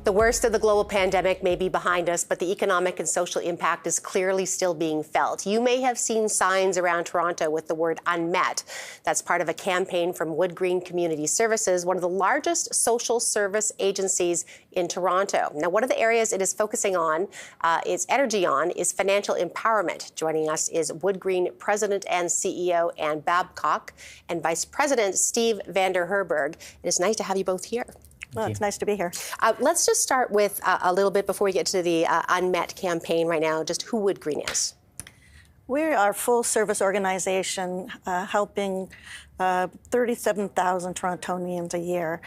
The worst of the global pandemic may be behind us, but the economic and social impact is clearly still being felt. You may have seen signs around Toronto with the word unmet. That's part of a campaign from Woodgreen Community Services, one of the largest social service agencies in Toronto. Now, one of the areas it is focusing on, its energy on, is financial empowerment. Joining us is Woodgreen President and CEO Anne Babcock and Vice President Steve Vanderherberg. It is nice to have you both here. Well, it's nice to be here. Let's just start with a little bit before we get to the Unmet campaign right now, just who Woodgreen is. We are a full-service organization helping 37,000 Torontonians a year.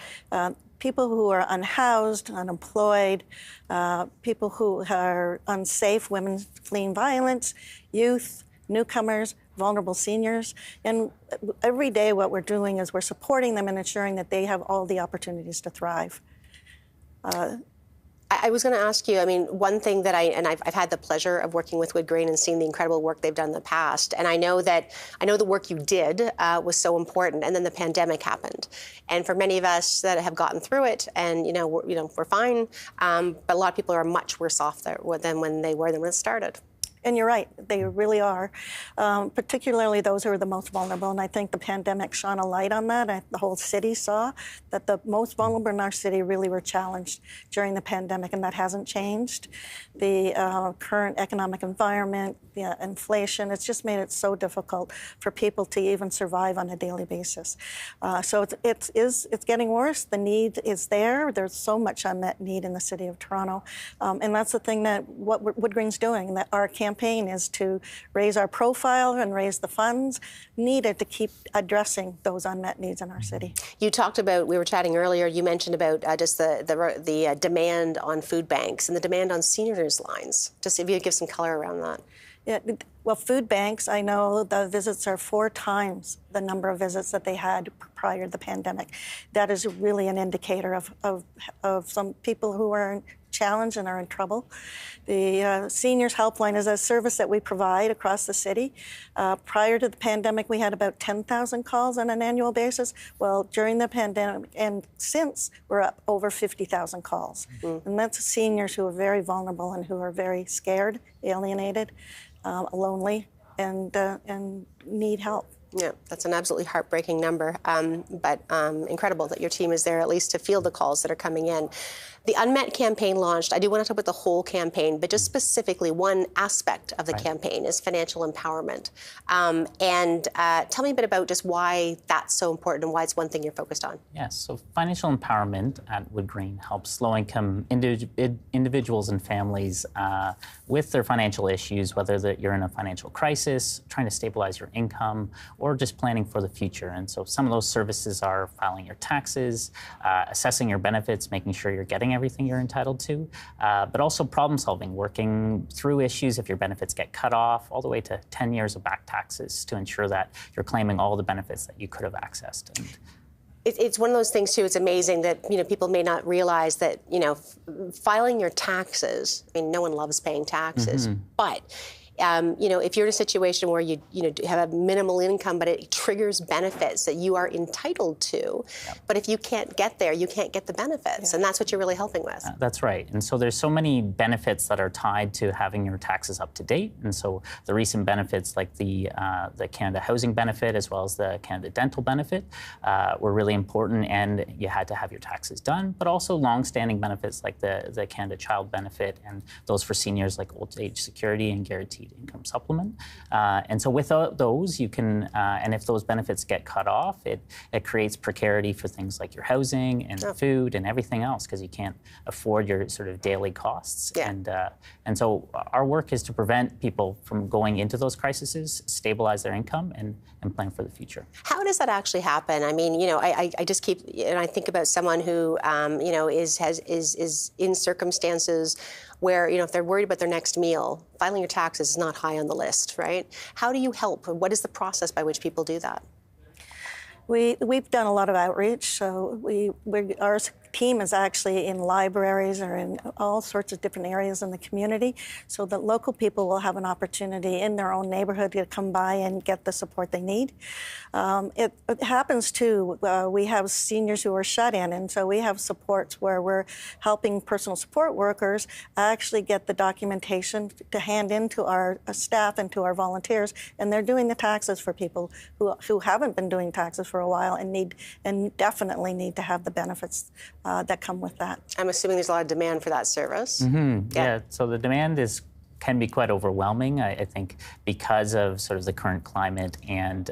People who are unhoused, unemployed, people who are unsafe, women fleeing violence, youth, newcomers, vulnerable seniors. And every day what we're doing is we're supporting them and ensuring that they have all the opportunities to thrive. I was going to ask you, I mean, one thing that I've had the pleasure of working with Woodgreen and seeing the incredible work they've done in the past. And I know the work you did was so important. And then the pandemic happened. And for many of us that have gotten through it and, we're fine. But a lot of people are much worse off than when it started. And you're right, they really are, particularly those who are the most vulnerable. And I think the pandemic shone a light on that. The whole city saw that the most vulnerable in our city really were challenged during the pandemic, and that hasn't changed. The current economic environment, the inflation, it's just made it so difficult for people to even survive on a daily basis. So it's getting worse. The need is there. There's so much unmet need in the city of Toronto. And that's the thing that what Woodgreen's doing, that our campaign is to raise our profile and raise the funds needed to keep addressing those unmet needs in our city. You talked about, we were chatting earlier, you mentioned about just the demand on food banks and the demand on seniors lines. Just if you could give some color around that. Yeah, well, food banks, I know the visits are 4 times the number of visits that they had prior to the pandemic. That is really an indicator of some people who are challenged and are in trouble. The Seniors Helpline is a service that we provide across the city. Prior to the pandemic, we had about 10,000 calls on an annual basis. Well, during the pandemic and since, we're up over 50,000 calls. Mm-hmm. And that's seniors who are very vulnerable and who are very scared, alienated, lonely, and need help. Yeah, that's an absolutely heartbreaking number, but incredible that your team is there at least to field the calls that are coming in. The Unmet campaign launched. I do want to talk about the whole campaign, but just specifically one aspect of the campaign is financial empowerment. And tell me a bit about just why that's so important and why it's one thing you're focused on. Yes, so financial empowerment at Woodgreen helps low-income individuals and families with their financial issues, whether that you're in a financial crisis, trying to stabilize your income, or just planning for the future. And so some of those services are filing your taxes, assessing your benefits, making sure you're getting everything you're entitled to, but also problem solving, working through issues if your benefits get cut off, all the way to 10 years of back taxes to ensure that you're claiming all the benefits that you could have accessed. And it's one of those things, too, it's amazing that, people may not realize that, filing your taxes, I mean, no one loves paying taxes, but if you're in a situation where you have a minimal income, but it triggers benefits that you are entitled to, but if you can't get there, you can't get the benefits, and that's what you're really helping with. That's right. And so there's so many benefits that are tied to having your taxes up to date. And so the recent benefits like the Canada Housing Benefit as well as the Canada Dental Benefit were really important, and you had to have your taxes done, but also long-standing benefits like the Canada Child Benefit and those for seniors like Old Age Security and Guaranteed Income Supplement. And so without those, you can, and if those benefits get cut off, it creates precarity for things like your housing and food and everything else, because you can't afford your sort of daily costs. Yeah. And so our work is to prevent people from going into those crises, stabilize their income, and plan for the future. How does that actually happen? I mean, I just keep, and I think about someone who, is in circumstances where, if they're worried about their next meal, filing your taxes is not high on the list, right? How do you help? What is the process by which people do that? We've done a lot of outreach, so our team is actually in libraries or in all sorts of different areas in the community, so that local people will have an opportunity in their own neighborhood to come by and get the support they need. It happens too. We have seniors who are shut in, and so we have supports where we're helping personal support workers actually get the documentation to hand in to our staff and to our volunteers, and they're doing the taxes for people who haven't been doing taxes for a while and definitely need to have the benefits that come with that. I'm assuming there's a lot of demand for that service. Mm-hmm. Yeah, so the demand can be quite overwhelming, I think, because of sort of the current climate and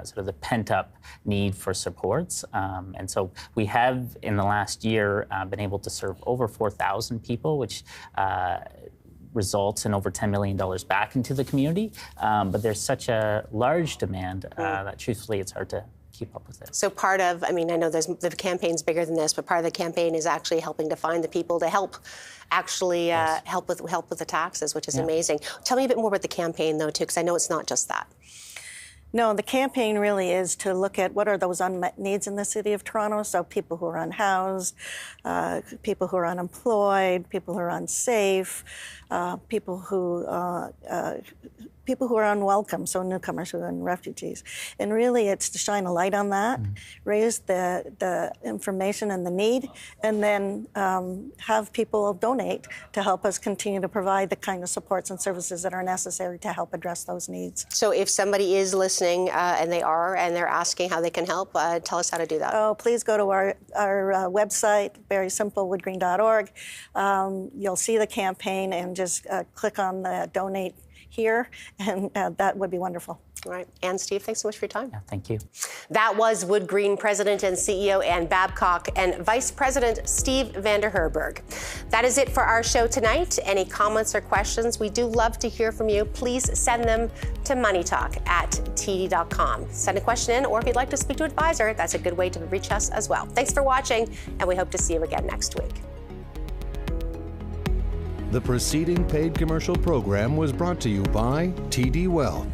sort of the pent-up need for supports. And so we have, in the last year, been able to serve over 4,000 people, which results in over $10 million back into the community. But there's such a large demand that, truthfully, it's hard to keep up with it. So part of, I know the campaign's bigger than this, but part of the campaign is actually helping to find the people to help actually help with the taxes, which is amazing. Tell me a bit more about the campaign, though, too, because I know it's not just that. No, the campaign really is to look at what are those unmet needs in the City of Toronto. So people who are unhoused, people who are unemployed, people who are unsafe, people who are unwelcome, so newcomers and refugees. And really it's to shine a light on that, raise the information and the need, and then have people donate to help us continue to provide the kind of supports and services that are necessary to help address those needs. So if somebody is listening and they're asking how they can help, tell us how to do that. Oh, please go to our website, very simple, woodgreen.org. You'll see the campaign and just click on the donate here, and that would be wonderful. All right. Anne, Steve, thanks so much for your time. Yeah, thank you. That was Woodgreen President and CEO Anne Babcock and Vice President Steve Vanderherberg. That is it for our show tonight. Any comments or questions, we do love to hear from you. Please send them to moneytalk@td.com. Send a question in, or if you'd like to speak to an advisor, that's a good way to reach us as well. Thanks for watching, and we hope to see you again next week. The preceding paid commercial program was brought to you by TD Wealth.